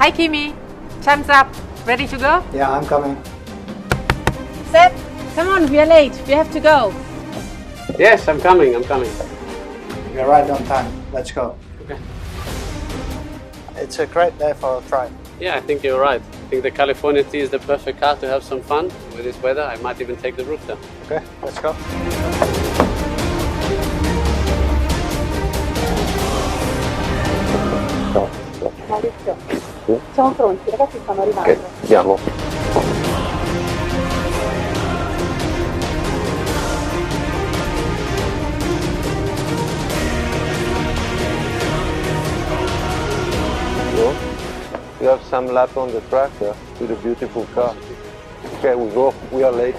Hi Kimi, thumbs up. Ready to go? Yeah, I'm coming. Seb, come on, we are late. We have to go. Yes, I'm coming. You're right on time. Let's go. Okay. It's a great day for a try. Yeah, I think you're right. I think the California T is the perfect car to have some fun with this weather. I might even take the roof there. Okay, let's go. Maurizio, siamo pronti, i ragazzi stanno arrivando. Ok, andiamo. We have some lap on the track with a beautiful car. Okay, we go. We are late.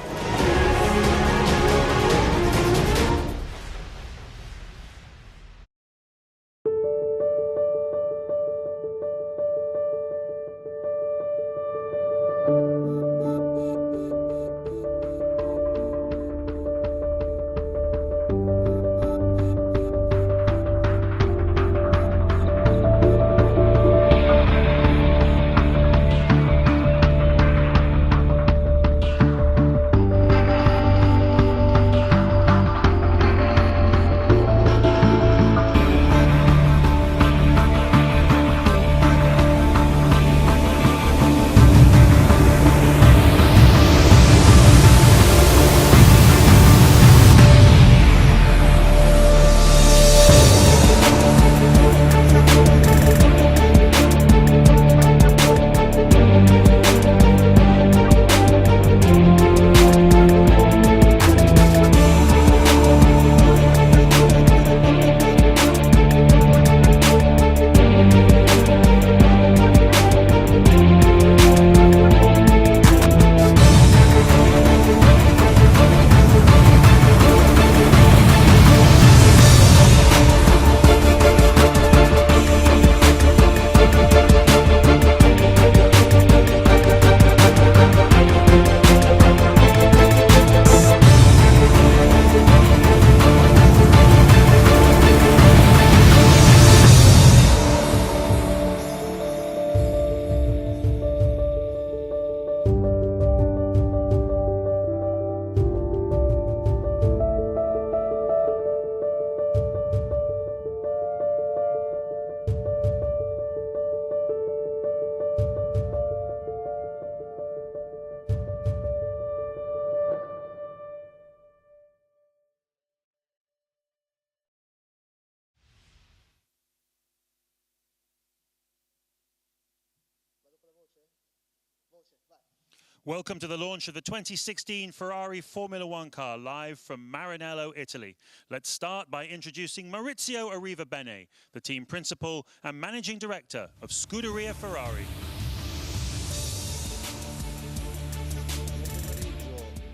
Welcome to the launch of the 2016 Ferrari Formula One car, live from Maranello, Italy. Let's start by introducing Maurizio Arrivabene, the team principal and managing director of Scuderia Ferrari.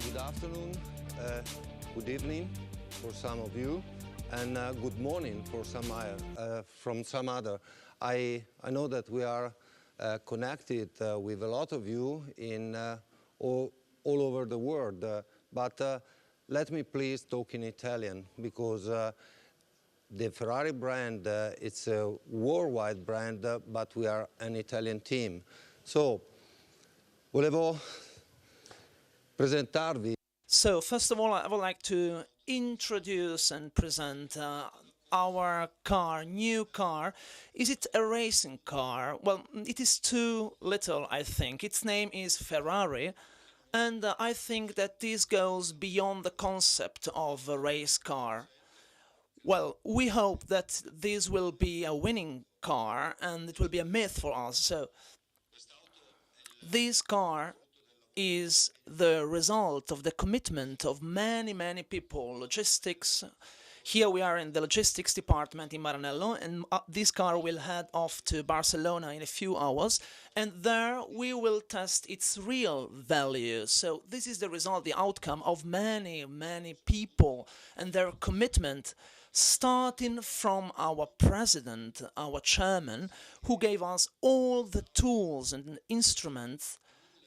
Good afternoon, good evening for some of you, and good morning for from some other. I know that we are connected with a lot of you in all over the world, but let me please talk in Italian, because the Ferrari brand, it's a worldwide brand, but we are an Italian team. So, volevo presentarvi. So, first of all, I would like to introduce and present our car, new car. Is it a racing car? Well, it is too little, I think. Its name is Ferrari, and I think that this goes beyond the concept of a race car. Well, we hope that this will be a winning car, and it will be a myth for us. So, this car is the result of the commitment of many people, logistics. Here we are in the logistics department in Maranello, and this car will head off to Barcelona in a few hours, and there we will test its real value. So this is the result, the outcome of many people and their commitment, starting from our president, our chairman, who gave us all the tools and instruments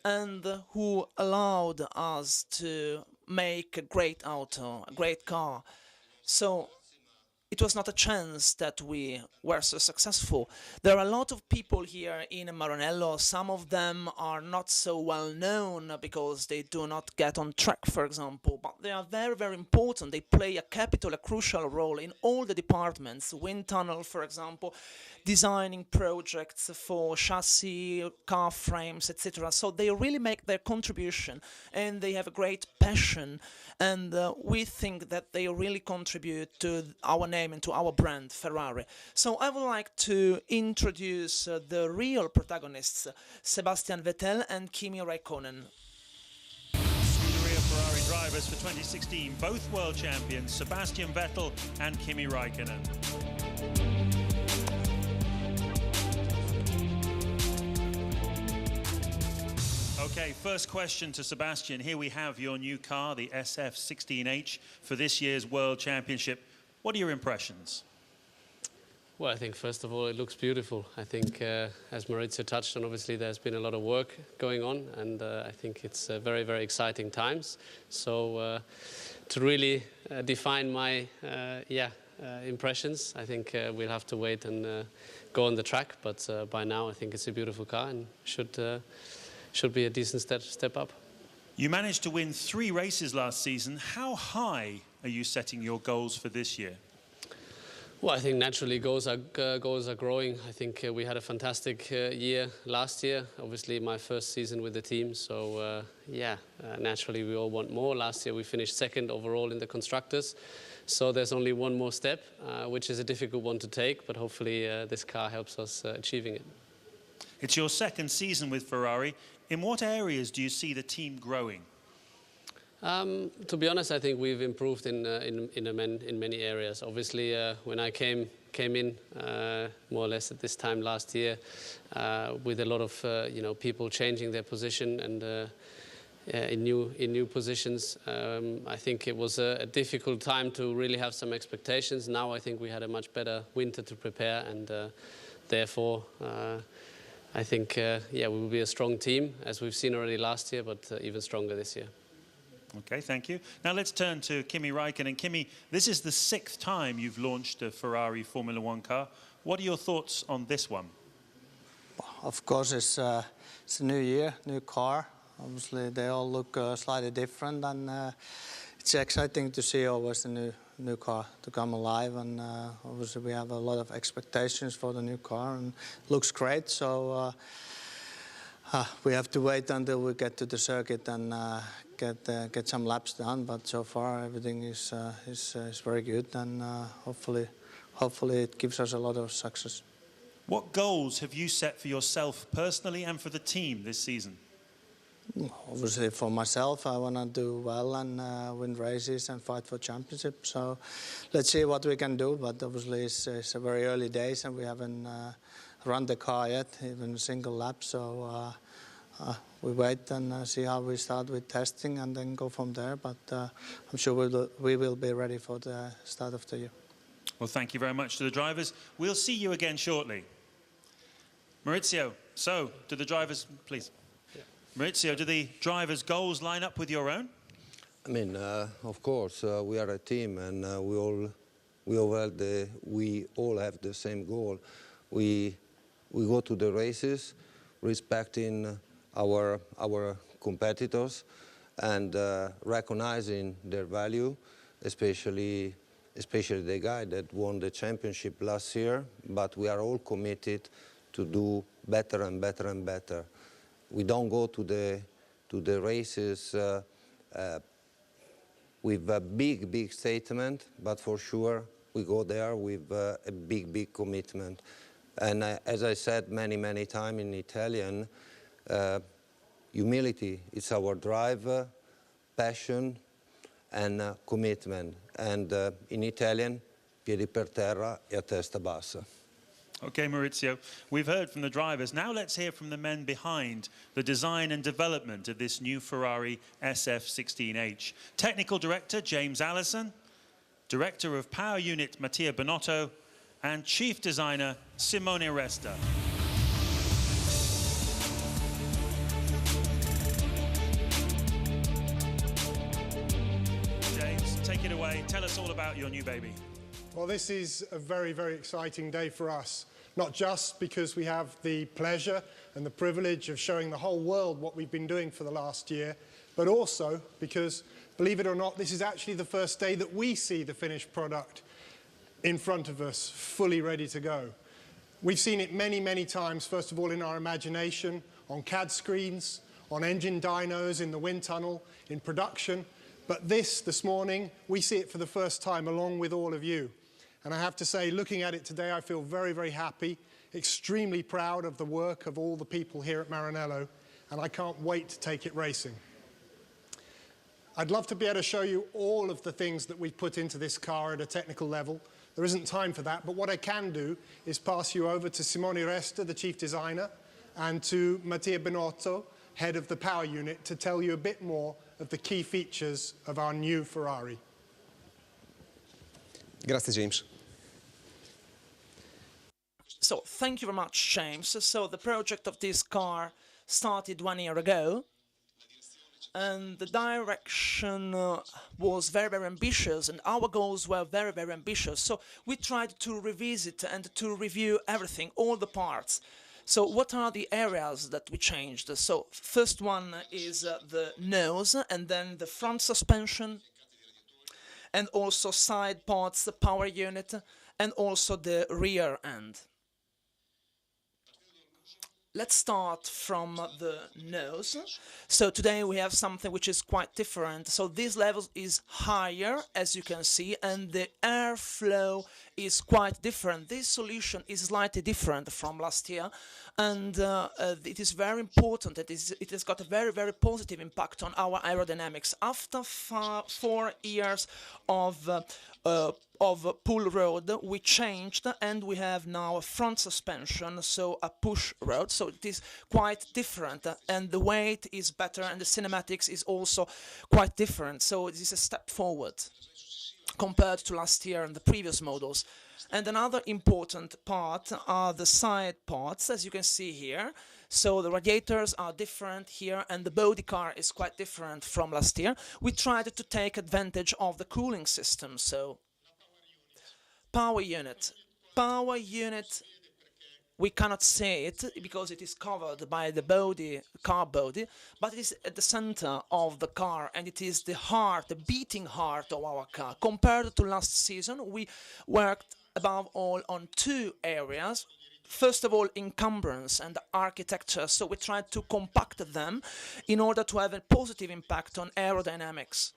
and who allowed us to make a great auto, a great car. So it was not a chance that we were so successful. There are a lot of people here in Maranello. Some of them are not so well known because they do not get on track, for example, but they are very, very important. They play a capital, a crucial role in all the departments. Wind tunnel, for example, designing projects for chassis, car frames, etc. So they really make their contribution, and they have a great passion, and we think that they really contribute to our name and to our brand, Ferrari. So I would like to introduce the real protagonists, Sebastian Vettel and Kimi Raikkonen. Scuderia Ferrari drivers for 2016, both world champions, Sebastian Vettel and Kimi Raikkonen. Okay, first question to Sebastian. Here we have your new car, the SF16-H, for this year's World Championship. What are your impressions? Well, I think first of all it looks beautiful. I think, as Maurizio touched on, obviously there's been a lot of work going on, and I think it's very, very exciting times. So to really define my impressions, I think we'll have to wait and go on the track. But by now I think it's a beautiful car and should be a decent step up. You managed to win 3 races last season. How high are you setting your goals for this year? Well, I think naturally goals are growing. I think we had a fantastic year last year. Obviously, my first season with the team. So naturally we all want more. Last year we finished 2nd overall in the constructors. So there's only one more step, which is a difficult one to take. But hopefully this car helps us achieving it. It's your 2nd season with Ferrari. In what areas do you see the team growing? To be honest, I think we've improved in many areas. Obviously, when I came in more or less at this time last year, with a lot of people changing their position and in new positions, I think it was a difficult time to really have some expectations. Now I think we had a much better winter to prepare, and therefore I think we will be a strong team, as we've seen already last year, but even stronger this year. Okay, thank you. Now let's turn to Kimi Raikkonen. Kimi, this is the 6th time you've launched a Ferrari Formula 1 car. What are your thoughts on this one? Of course, it's a new year, new car. Obviously, they all look slightly different, and it's exciting to see always the new car to come alive. And obviously, we have a lot of expectations for the new car, and it looks great. So we have to wait until we get to the circuit and get some laps done. But so far, everything is very good, and hopefully it gives us a lot of success. What goals have you set for yourself personally and for the team this season? Obviously, for myself, I want to do well and win races and fight for championship. So let's see what we can do. But obviously, it's a very early days, and we haven't run the car yet, even a single lap. So we wait and see how we start with testing, and then go from there. But I'm sure we will be ready for the start of the year. Well, thank you very much to the drivers. We'll see you again shortly. Maurizio, so do the drivers, please. Yeah. Maurizio, do the drivers' goals line up with your own? I mean, of course, we are a team, and we all have the same goal. We go to the races respecting our competitors and recognizing their value, especially the guy that won the championship last year. But we are all committed to do better and better and better. We don't go to the races with a big statement, but for sure we go there with a big commitment. And as I said many times in Italian, humility is our drive, passion and commitment. And in Italian, piedi per terra e a testa bassa. Okay, Maurizio, we've heard from the drivers. Now let's hear from the men behind the design and development of this new Ferrari SF16-H. Technical Director James Allison, Director of Power Unit Mattia Bonotto, and Chief Designer Simone Resta. James, take it away. Tell us all about your new baby. Well, this is a very, very exciting day for us, not just because we have the pleasure and the privilege of showing the whole world what we've been doing for the last year, but also because, believe it or not, this is actually the first day that we see the finished product in front of us, fully ready to go. We've seen it many, many times, first of all in our imagination, on CAD screens, on engine dynos in the wind tunnel, in production, but this morning, we see it for the first time along with all of you. And I have to say, looking at it today, I feel very, very happy, extremely proud of the work of all the people here at Maranello, and I can't wait to take it racing. I'd love to be able to show you all of the things that we've put into this car at a technical level. There isn't time for that, but what I can do is pass you over to Simone Resta, the chief designer, and to Mattia Benotto, head of the power unit, to tell you a bit more of the key features of our new Ferrari. Grazie, James. So, thank you very much, James. So, the project of this car started 1 year ago, and the direction was very, very ambitious, and our goals were very, very ambitious. So, we tried to revisit and to review everything, all the parts. So, what are the areas that we changed? So, first one is the nose, and then the front suspension, and also side parts, the power unit, and also the rear end. Let's start from the nose. So today we have something which is quite different. So this level is higher, as you can see, and the airflow is quite different. This solution is slightly different from last year, and it is very important. It has got a very, very positive impact on our aerodynamics. After 4 years of pull rod, we changed, and we have now a front suspension, so a push rod. So it is quite different, and the weight is better, and the cinematics is also quite different. So it is a step forward compared to last year and the previous models. And another important part are the side parts, as you can see here. So the radiators are different here, and the body car is quite different from last year. We tried to take advantage of the cooling system. So power unit, we cannot see it because it is covered by the body, car body, but it is at the center of the car, and it is the heart, the beating heart of our car. Compared to last season, we worked above all on 2 areas. First of all, encumbrance and architecture, so we tried to compact them in order to have a positive impact on aerodynamics.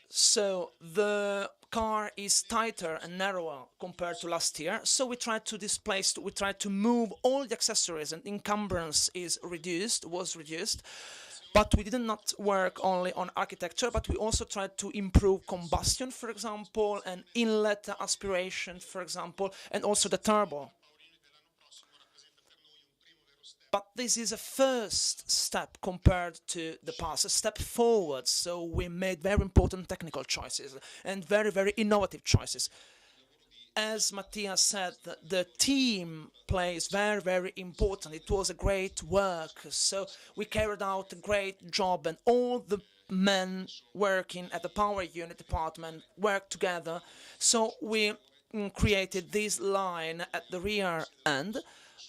So the car is tighter and narrower compared to last year, so we tried to move all the accessories, and encumbrance was reduced. But we did not work only on architecture, but we also tried to improve combustion, for example, and inlet aspiration, for example, and also the turbo. But this is a first step compared to the past, a step forward. So we made very important technical choices and very, very innovative choices. As Mattia said, the team plays very, very important. It was a great work. So we carried out a great job, and all the men working at the power unit department worked together. So we created this line at the rear end,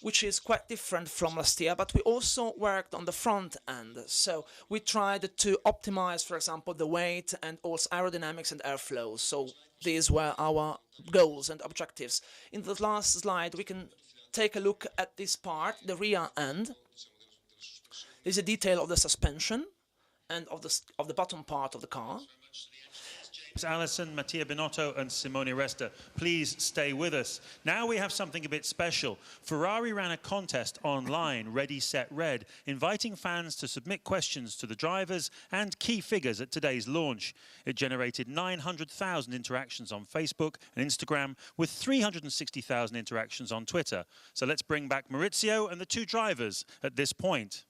which is quite different from last year, but we also worked on the front end. So we tried to optimize, for example, the weight and also aerodynamics and airflow. So these were our goals and objectives. In the last slide, we can take a look at this part, the rear end. This is a detail of the suspension and of the bottom part of the car. Alison, Mattia Benotto and Simone Resta, please stay with us. Now we have something a bit special. Ferrari ran a contest online, Ready, Set, Red, inviting fans to submit questions to the drivers and key figures at today's launch. It generated 900,000 interactions on Facebook and Instagram, with 360,000 interactions on Twitter. So let's bring back Maurizio and the 2 drivers at this point.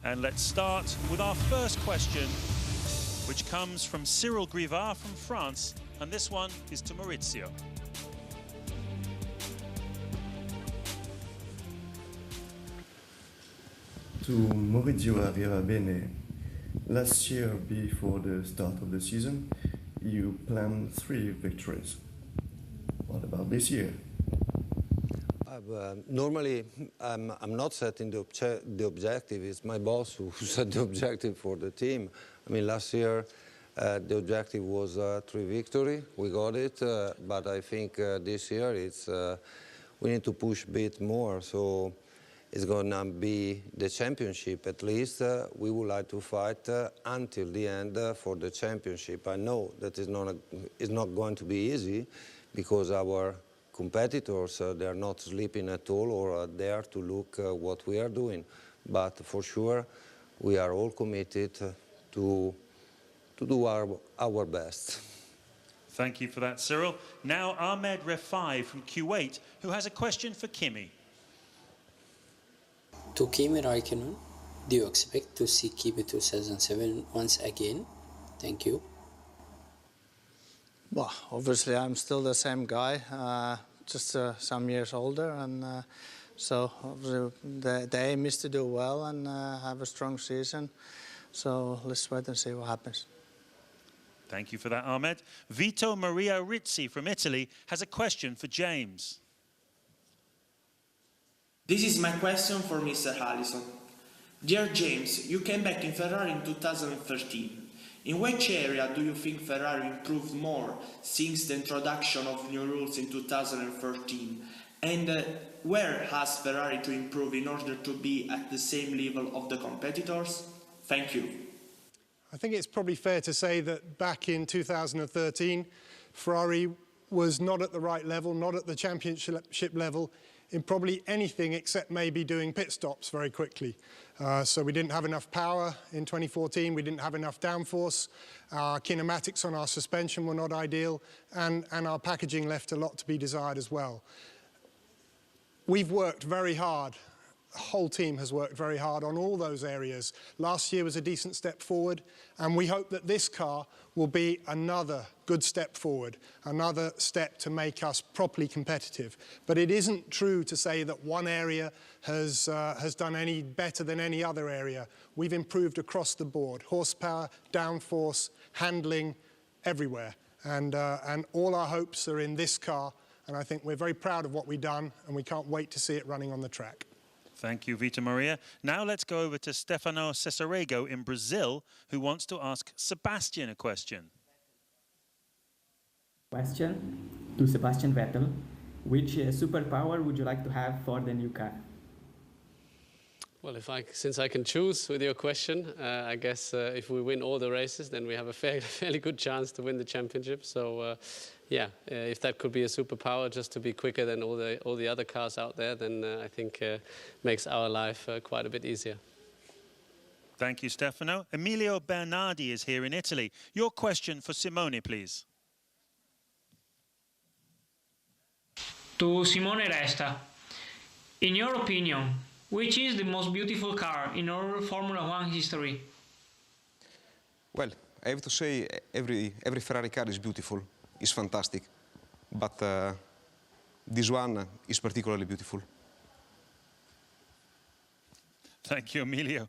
And let's start with our first question, which comes from Cyril Grivard from France, and this one is to Maurizio. To Maurizio Arriva Bene, last year before the start of the season, you plan 3 victories. What about this year? Normally, I'm not setting the objective. It's my boss who set the objective for the team. I mean, last year the objective was 3 victory. We got it, but I think this year we need to push a bit more. So it's going to be the championship. At least we would like to fight until the end for the championship. I know that it's not going to be easy because our competitors, they are not sleeping at all or are there to look what we are doing. But for sure, we are all committed to do our best. Thank you for that, Cyril. Now Ahmed Refai from Kuwait, who has a question for Kimi. To Kimi Raikkonen, do you expect to see Kimi 2007 once again? Thank you. Well, obviously I'm still the same guy, just some years older, and so obviously the aim is to do well and have a strong season. So let's wait and see what happens. Thank you for that, Ahmed. Vito Maria Rizzi from Italy has a question for James. This is my question for Mr. Allison. Dear James, you came back in Ferrari in 2013. In which area do you think Ferrari improved more since the introduction of new rules in 2013? And where has Ferrari to improve in order to be at the same level of the competitors? Thank you. I think it's probably fair to say that back in 2013, Ferrari was not at the right level, not at the championship level, in probably anything except maybe doing pit stops very quickly. So we didn't have enough power in 2014, we didn't have enough downforce, our kinematics on our suspension were not ideal, and our packaging left a lot to be desired as well. We've worked very hard. The whole team has worked very hard on all those areas. Last year was a decent step forward, and we hope that this car will be another good step forward, another step to make us properly competitive. But it isn't true to say that one area has done any better than any other area. We've improved across the board: horsepower, downforce, handling, everywhere. And all our hopes are in this car, and I think we're very proud of what we've done, and we can't wait to see it running on the track. Thank you, Vita Maria. Now let's go over to Stefano Cesarego in Brazil, who wants to ask Sebastian a question. Question to Sebastian Vettel. Which superpower would you like to have for the new car? Well, since I can choose with your question, I guess if we win all the races, then we have a fairly good chance to win the championship. So, yeah, if that could be a superpower, just to be quicker than all the other cars out there, then I think makes our life quite a bit easier. Thank you, Stefano. Emilio Bernardi is here in Italy. Your question for Simone, please. To Simone Resta, in your opinion, which is the most beautiful car in all Formula One history? Well, I have to say every Ferrari car is beautiful, is fantastic, but this one is particularly beautiful. Thank you, Emilio.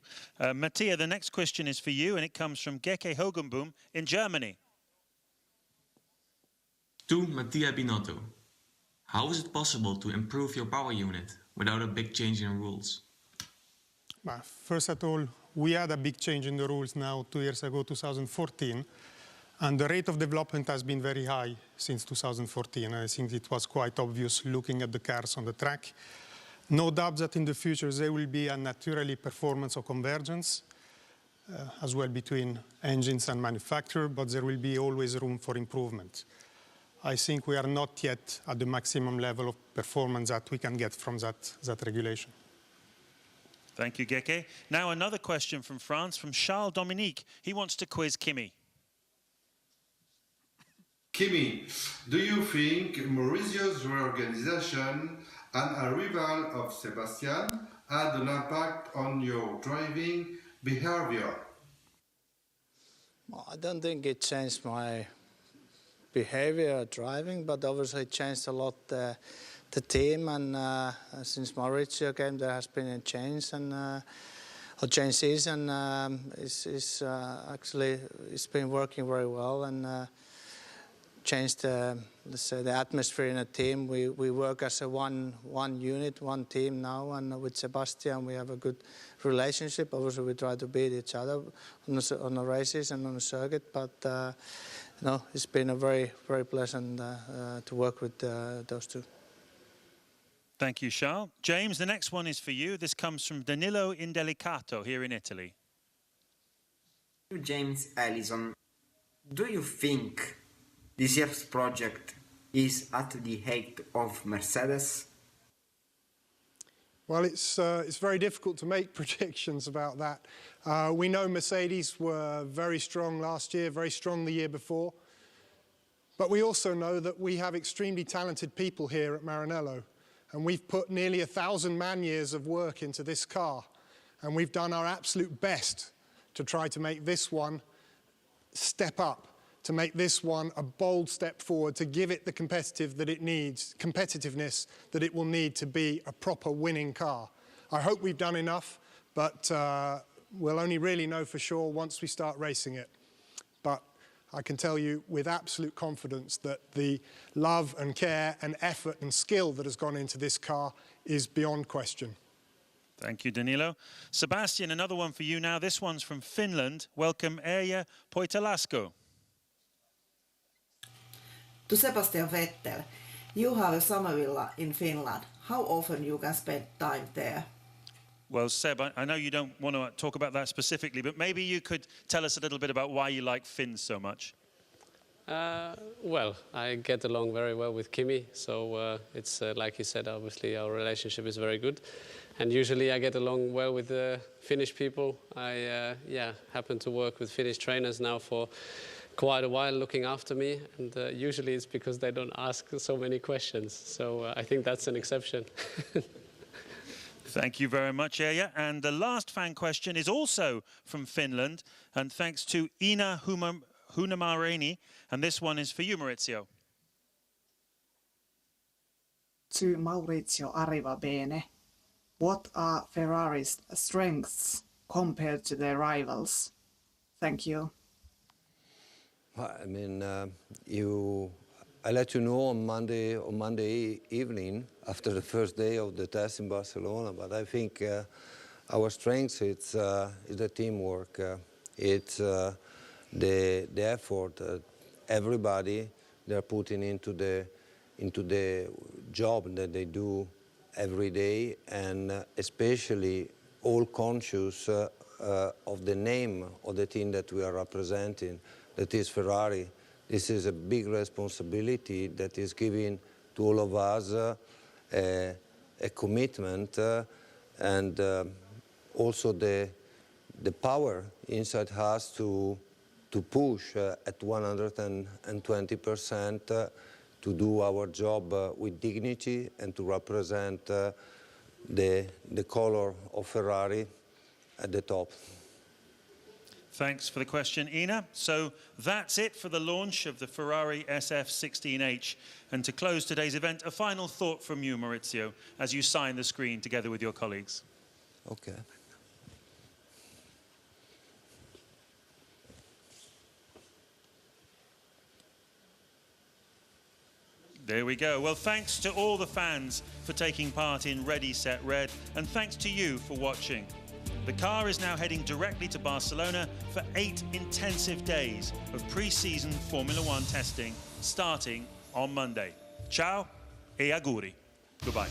Mattia, the next question is for you, and it comes from Geke Hogenboom in Germany. To Mattia Binotto, how is it possible to improve your power unit without a big change in rules? First of all, we had a big change in the rules now 2 years ago, 2014, and the rate of development has been very high since 2014. I think it was quite obvious looking at the cars on the track. No doubt that in the future there will be a naturally performance or convergence as well between engines and manufacturer, but there will be always room for improvement. I think we are not yet at the maximum level of performance that we can get from that regulation. Thank you, Geke. Now another question from France, from Charles Dominique. He wants to quiz Kimi. Kimi, do you think Maurizio's reorganization and arrival of Sebastian had an impact on your driving behavior? Well, I don't think it changed my behavior driving, but obviously it changed a lot the team, and since Maurizio came there has been a change, and or changes, and it's actually it's been working very well, and changed let's say the atmosphere in a team. We work as a one unit, one team now, and with Sebastian we have a good relationship. Obviously we try to beat each other on the races and on the circuit, but no, it's been a very pleasant to work with those two. Thank you, Charles. James, the next one is for you. This comes from Danilo Indelicato here in Italy. James Allison, do you think this year's project is at the height of Mercedes? Well, it's very difficult to make predictions about that. We know Mercedes were very strong last year, very strong the year before. But we also know that we have extremely talented people here at Maranello. And we've put nearly 1,000 man-years of work into this car. And we've done our absolute best to try to make this one step up, to make this one a bold step forward, to give it the competitiveness that it will need to be a proper winning car. I hope we've done enough, but we'll only really know for sure once we start racing it. But I can tell you with absolute confidence that the love and care and effort and skill that has gone into this car is beyond question. Thank you, Danilo. Sebastian, another one for you now. This one's from Finland. Welcome, Erja Poitalasco. To Sebastian Vettel, you have a summer villa in Finland. How often you can spend time there? Well, Seb, I know you don't want to talk about that specifically, but maybe you could tell us a little bit about why you like Finns so much. Well, I get along very well with Kimi, so it's like you said, obviously our relationship is very good. And usually I get along well with the Finnish people. I happen to work with Finnish trainers now for quite a while, looking after me, and usually it's because they don't ask so many questions. So I think that's an exception. Thank you very much, Erja. And the last fan question is also from Finland, and thanks to Ina Hunamareni, and this one is for you, Maurizio. To Maurizio Arrivabene, what are Ferrari's strengths compared to their rivals? Thank you. I mean, I let you know on Monday evening after the first day of the test in Barcelona. But I think our strength it's the teamwork, it's the effort. Everybody they're putting into the job that they do every day, and especially all conscious of the name of the team that we are representing, that is Ferrari. This is a big responsibility that is giving to all of us a commitment and also the power inside us to push at 120% to do our job with dignity and to represent the color of Ferrari at the top. Thanks for the question, Ina. So that's it for the launch of the Ferrari SF16-H. And to close today's event, a final thought from you, Maurizio, as you sign the screen together with your colleagues. Okay. There we go. Well, thanks to all the fans for taking part in Ready, Set, Red, and thanks to you for watching. The car is now heading directly to Barcelona for 8 intensive days of pre-season Formula One testing starting on Monday. Ciao e auguri. Goodbye.